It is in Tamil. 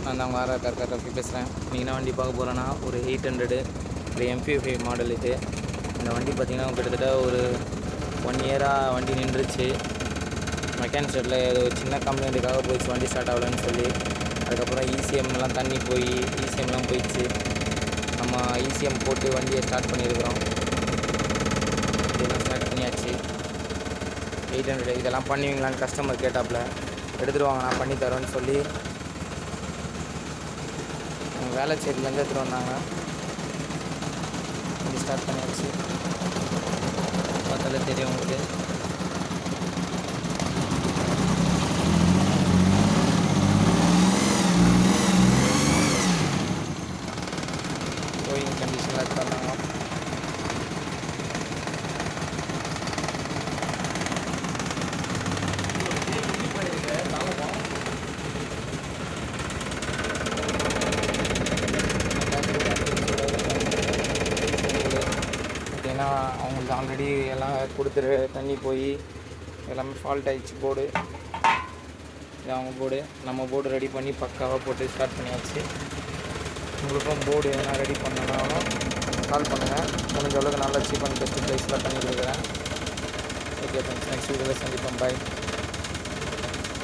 நான் தான் உங்கள் ஆர்ஆர் கார் ரஃபி பேசுகிறேன். இன்றைக்கி என்ன வண்டி பார்க்க போகிறேன்னா ஒரு 800 ஒரு MP5 மாடல். இது இந்த வண்டி பார்த்திங்கன்னா கிட்டத்தட்ட ஒரு 1 இயராக வண்டி நின்றுச்சு. மெக்கானிக் ஷெட்டில் ஏதோ சின்ன கம்ப்ளைண்ட்டுக்காக போயிடுச்சு, வண்டி ஸ்டார்ட் ஆகலன்னு சொல்லி. அதுக்கப்புறம் இசிஎம்லாம் தண்ணி போய் இசிஎம்லாம் போயிடுச்சு. நம்ம இசிஎம் போட்டு வண்டியை ஸ்டார்ட் பண்ணியிருக்கிறோம். இதெல்லாம் ஸ்டார்ட் பண்ணியாச்சு. 800 இதெல்லாம் பண்ணுவீங்களான்னு கஸ்டமர் கேட்டாப்புல. எடுத்துகிட்டு வாங்க நான் பண்ணி தரோன்னு சொல்லி வேளச்சேரியிலேருந்து எடுத்துகிட்டு வந்தாங்க. வண்டி ஸ்டார்ட் பண்ணியாச்சு. பார்த்தாலே தெரியும் உங்களுக்கு. கோயிங் கண்டிஷனில் எடுத்து வந்தாங்க. ஏன்னா அவங்களுக்கு ஆல்ரெடி எல்லாம் கொடுத்துரு தண்ணி போய் எல்லாமே ஃபால்ட் ஆகிடுச்சு. போர்டு இது அவங்க போர்டு. நம்ம போர்டு ரெடி பண்ணி பக்காவாக போட்டு ஸ்டார்ட் பண்ணியாச்சு. உங்களுக்கும் போர்டு எதனா ரெடி பண்ணனாலும் கால் பண்ணுங்கள். முடிஞ்ச அளவுக்கு நல்லா சீப் அண்ட் பெஸ்ட் ப்ரைஸில் பண்ணி கொடுக்குறேன். ஓகே ஃப்ரெண்ட்ஸ், நெக்ஸ்ட் வீடியோவில் சந்திப்போம். பாய்.